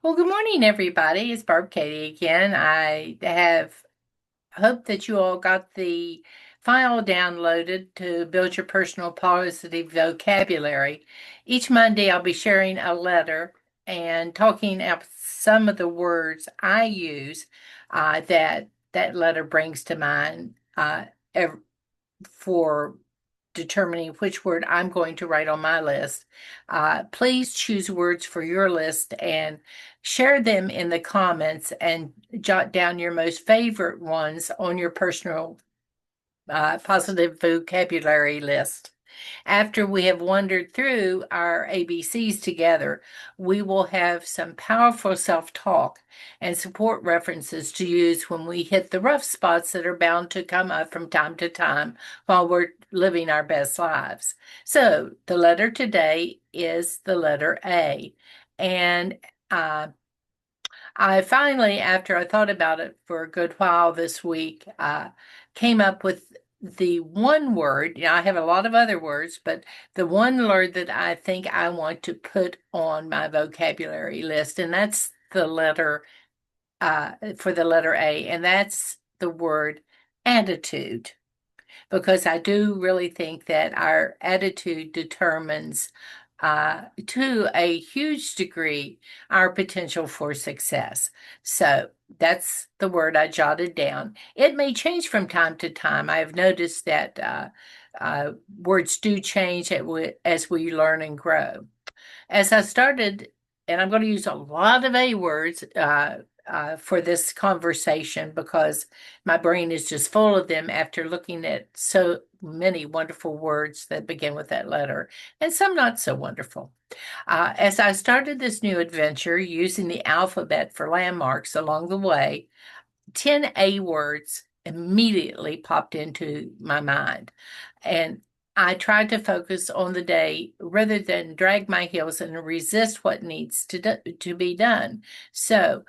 Well, good morning, everybody. It's Barb Katie again. I have hope that you all got the file downloaded to build your personal positive vocabulary. Each Monday, I'll be sharing a letter and talking about some of the words I use that letter brings to mind for determining which word I'm going to write on my list. Please choose words for your list and share them in the comments and jot down your most favorite ones on your personal positive vocabulary list. After we have wandered through our ABCs together, we will have some powerful self talk and support references to use when we hit the rough spots that are bound to come up from time to time while we're living our best lives. So, the letter today is the letter A. And uh, I finally, after I thought about it for a good while this week, came up with the one word. I have a lot of other words, but the one word that I think I want to put on my vocabulary list, and that's the letter for the letter A, and that's the word attitude, because I do really think that our attitude determines, to a huge degree, our potential for success. So that's the word I jotted down. It may change from time to time. I have noticed that words do change as we learn and grow. As I started, and I'm going to use a lot of A words for this conversation because my brain is just full of them after looking at so many wonderful words that begin with that letter, and some not so wonderful. As I started this new adventure using the alphabet for landmarks along the way, 10 A words immediately popped into my mind. And I tried to focus on the day rather than drag my heels and resist what needs to be done. So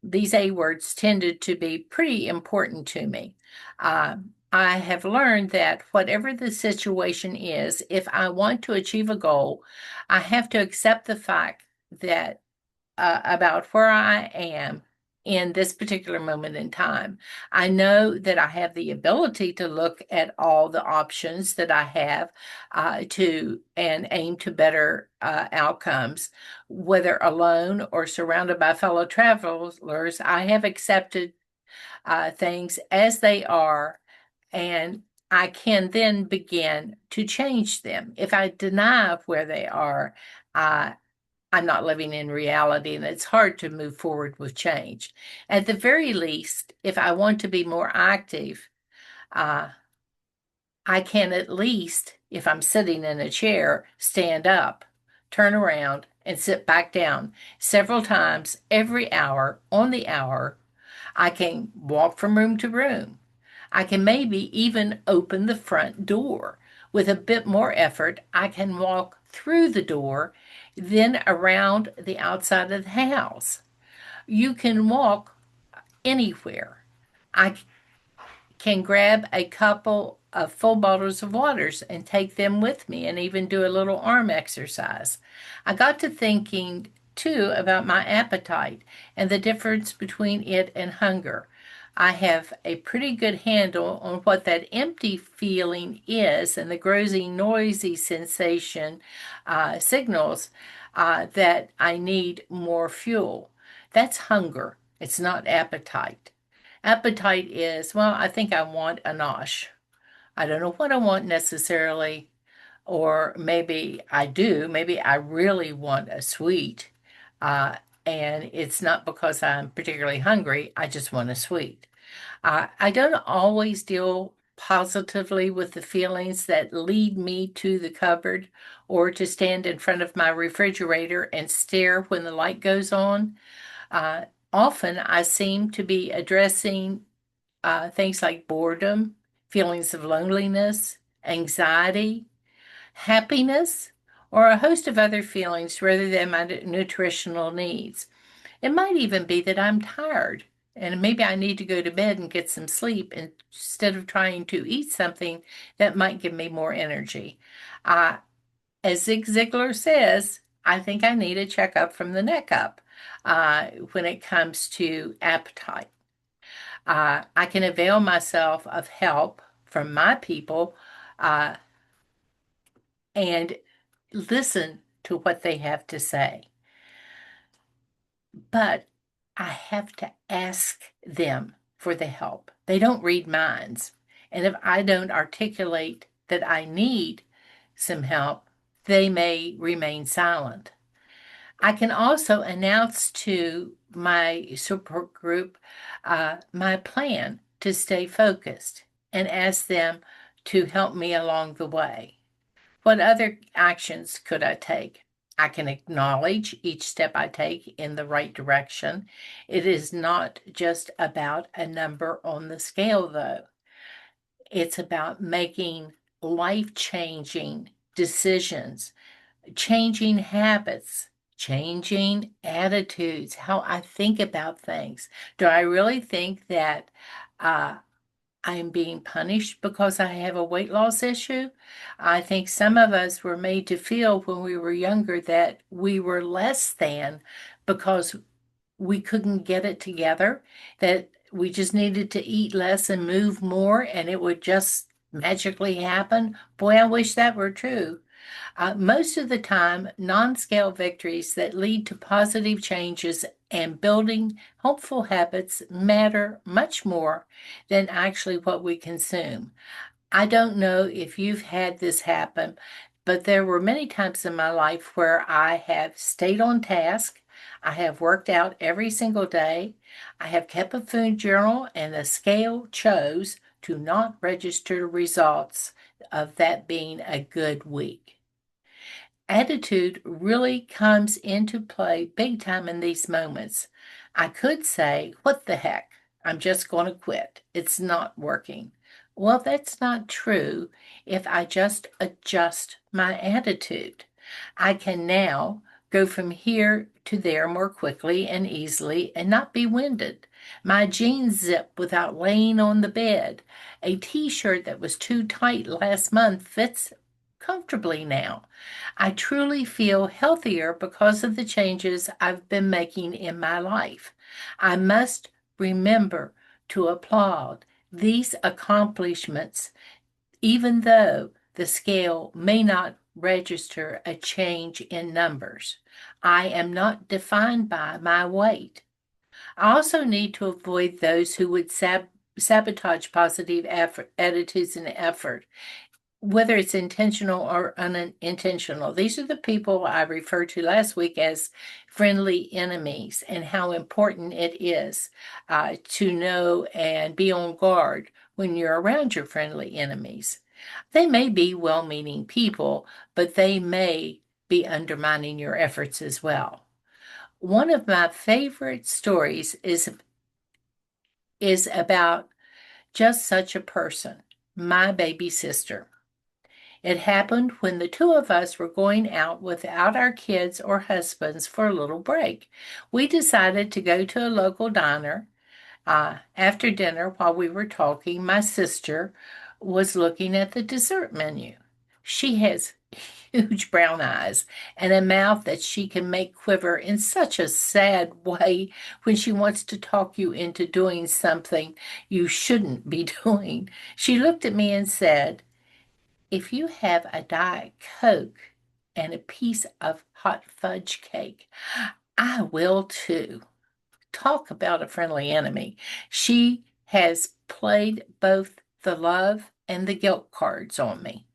these A words tended to be pretty important to me. Uh, I have learned that whatever the situation is, if I want to achieve a goal, I have to accept the fact that about where I am in this particular moment in time. I know that I have the ability to look at all the options that I have to and aim to better outcomes, whether alone or surrounded by fellow travelers. I have accepted things as they are, and I can then begin to change them. If I deny where they are, uh, I'm not living in reality, and it's hard to move forward with change. At the very least, if I want to be more active, uh, I can at least, if I'm sitting in a chair, stand up, turn around, and sit back down several times every hour on the hour. I can walk from room to room. I can maybe even open the front door. With a bit more effort, I can walk through the door, then around the outside of the house. You can walk anywhere. I can grab a couple of full bottles of waters and take them with me and even do a little arm exercise. I got to thinking too about my appetite and the difference between it and hunger. I have a pretty good handle on what that empty feeling is and the grossy, noisy sensation signals that I need more fuel. That's hunger. It's not appetite. Appetite is, well, I think I want a nosh. I don't know what I want necessarily, or maybe I do. Maybe I really want a sweet. Uh, and it's not because I'm particularly hungry, I just want a sweet. I don't always deal positively with the feelings that lead me to the cupboard or to stand in front of my refrigerator and stare when the light goes on. Uh, Often I seem to be addressing things like boredom, feelings of loneliness, anxiety, happiness, or a host of other feelings rather than my nutritional needs. It might even be that I'm tired and maybe I need to go to bed and get some sleep instead of trying to eat something that might give me more energy. Uh, as Zig Ziglar says, I think I need a checkup from the neck up. when it comes to appetite. I can avail myself of help from my people uh, and listen to what they have to say. But I have to ask them for the help. They don't read minds. And if I don't articulate that I need some help, they may remain silent. I can also announce to my support group my plan to stay focused and ask them to help me along the way. What other actions could I take? I can acknowledge each step I take in the right direction. It is not just about a number on the scale, though. It's about making life changing decisions, changing habits, changing attitudes, how I think about things. Do I really think that uh, I'm being punished because I have a weight loss issue? I think some of us were made to feel when we were younger that we were less than because we couldn't get it together, that we just needed to eat less and move more and it would just magically happen. Boy, I wish that were true. Most of the time, non scale victories that lead to positive changes and building hopeful habits matter much more than actually what we consume. I don't know if you've had this happen, but there were many times in my life where I have stayed on task. I have worked out every single day. I have kept a food journal, and the scale chose to not register results of that being a good week. Attitude really comes into play big time in these moments. I could say, what the heck? I'm just going to quit. It's not working. Well, that's not true if I just adjust my attitude. I can now go from here to there more quickly and easily and not be winded. My jeans zip without laying on the bed. A t-shirt that was too tight last month fits comfortably now. I truly feel healthier because of the changes I've been making in my life. I must remember to applaud these accomplishments, even though the scale may not register a change in numbers. I am not defined by my weight. I also need to avoid those who would sabotage positive attitudes and effort, whether it's intentional or unintentional. These are the people I referred to last week as friendly enemies, and how important it is to know and be on guard when you're around your friendly enemies. They may be well meaning people, but they may be undermining your efforts as well. One of my favorite stories is about just such a person, my baby sister. It happened when the two of us were going out without our kids or husbands for a little break. We decided to go to a local diner. After dinner, while we were talking, my sister was looking at the dessert menu. She has huge brown eyes and a mouth that she can make quiver in such a sad way when she wants to talk you into doing something you shouldn't be doing. She looked at me and said, if you have a Diet Coke and a piece of hot fudge cake, I will too. Talk about a friendly enemy. She has played both the love and the guilt cards on me.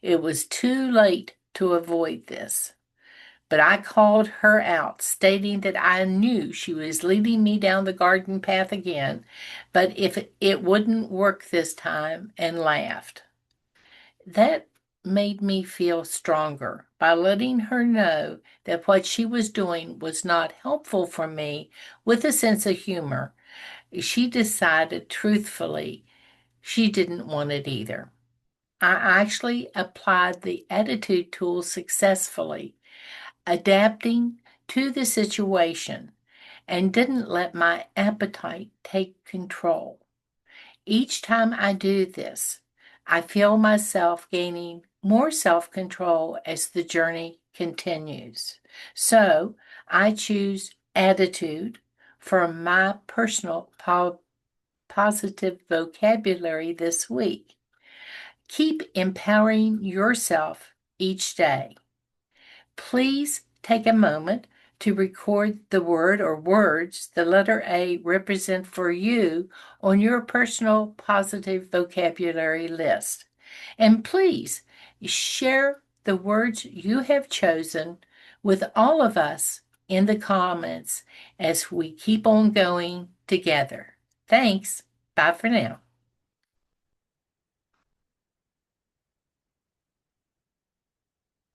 It was too late to avoid this, but I called her out, stating that I knew she was leading me down the garden path again, but if it wouldn't work this time, and laughed. That made me feel stronger by letting her know that what she was doing was not helpful for me with a sense of humor. She decided truthfully she didn't want it either. I actually applied the attitude tool successfully, adapting to the situation, and didn't let my appetite take control. Each time I do this, I feel myself gaining more self-control as the journey continues. So I choose attitude for my personal positive vocabulary this week. Keep empowering yourself each day. Please take a moment to record the word or words the letter A represent for you on your personal positive vocabulary list. And please share the words you have chosen with all of us in the comments as we keep on going together. Thanks. Bye for now.